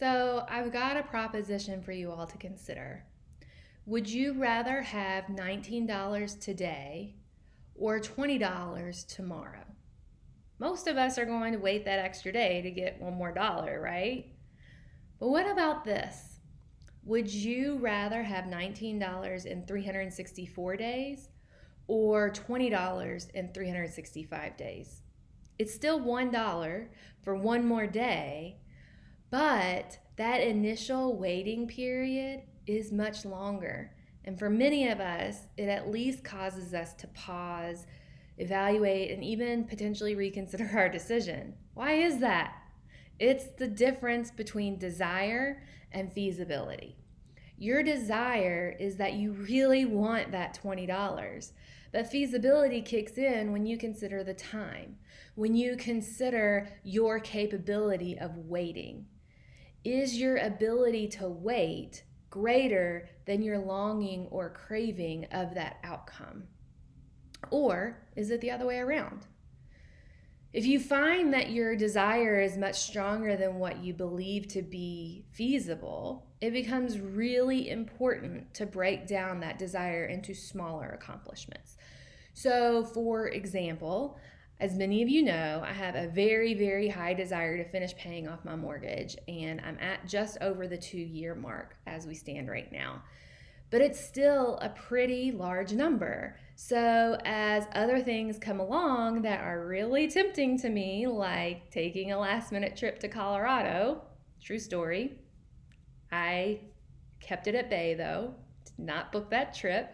So, I've got a proposition for you all to consider. Would you rather have $19 today or $20 tomorrow? Most of us are going to wait that extra day to get one more dollar, right? But what about this? Would you rather have $19 in 364 days or $20 in 365 days? It's still $1 for one more day, but that initial waiting period is much longer. And for many of us, it at least causes us to pause, evaluate, and even potentially reconsider our decision. Why is that? It's the difference between desire and feasibility. Your desire is that you really want that $20. But feasibility kicks in when you consider the time, when you consider your capability of waiting. Is your ability to wait greater than your longing or craving of that outcome? Or is it the other way around? If you find that your desire is much stronger than what you believe to be feasible, it becomes really important to break down that desire into smaller accomplishments. So, for example, as many of you know, I have a very, very high desire to finish paying off my mortgage, and I'm at just over the 2-year mark as we stand right now. But it's still a pretty large number. So, as other things come along that are really tempting to me, like taking a last minute trip to Colorado, true story, I kept it at bay though, did not book that trip.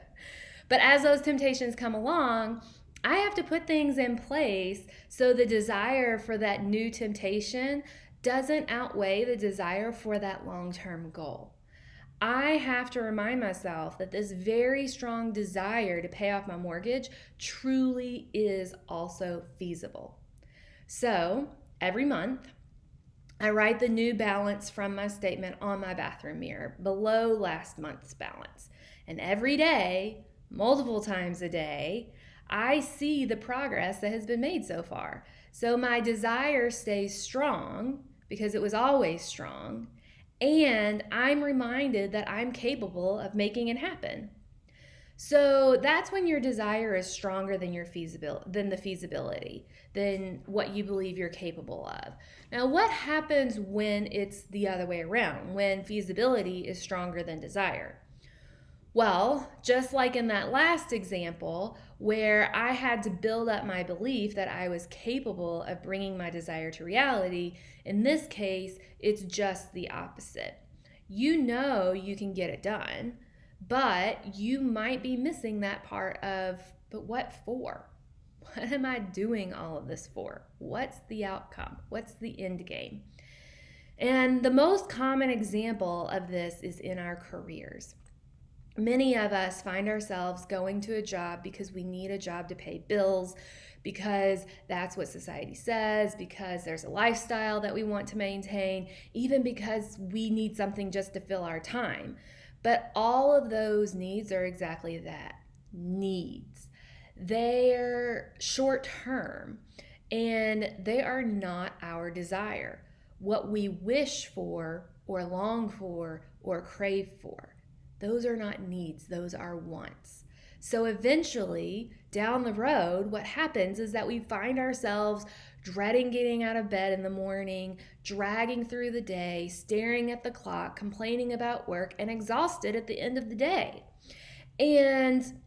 But as those temptations come along, I have to put things in place so the desire for that new temptation doesn't outweigh the desire for that long-term goal. I have to remind myself that this very strong desire to pay off my mortgage truly is also feasible. So every month, I write the new balance from my statement on my bathroom mirror below last month's balance. And every day, multiple times a day, I see the progress that has been made so far. So my desire stays strong because it was always strong. And I'm reminded that I'm capable of making it happen. So that's when your desire is stronger than the feasibility, than what you believe you're capable of. Now, what happens when it's the other way around, when feasibility is stronger than desire? Well, just like in that last example, where I had to build up my belief that I was capable of bringing my desire to reality, in this case, it's just the opposite. You know you can get it done, but you might be missing that part of, but what for? What am I doing all of this for? What's the outcome? What's the end game? And the most common example of this is in our careers. Many of us find ourselves going to a job because we need a job to pay bills, because that's what society says, because there's a lifestyle that we want to maintain, even because we need something just to fill our time. But all of those needs are exactly that, needs. They're short term and they are not our desire, what we wish for or long for or crave for. Those are not needs, those are wants. So eventually, down the road, what happens is that we find ourselves dreading getting out of bed in the morning, dragging through the day, staring at the clock, complaining about work, and exhausted at the end of the day. And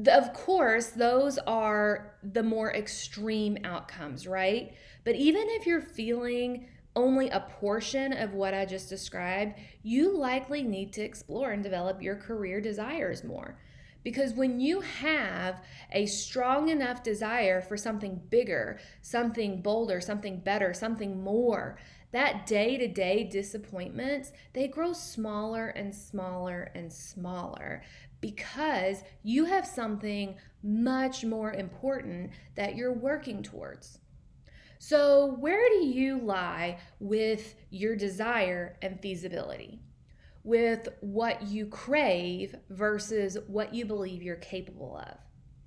of course, those are the more extreme outcomes, right? But even if you're feeling only a portion of what I just described, you likely need to explore and develop your career desires more. Because when you have a strong enough desire for something bigger, something bolder, something better, something more, that day-to-day disappointments, they grow smaller and smaller and smaller because you have something much more important that you're working towards. So, where do you lie with your desire and feasibility? With what you crave versus what you believe you're capable of?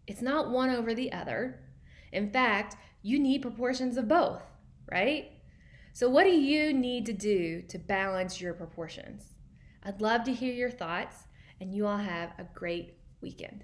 It's not one over the other. In fact, you need proportions of both, right? So, what do you need to do to balance your proportions? I'd love to hear your thoughts, and you all have a great weekend.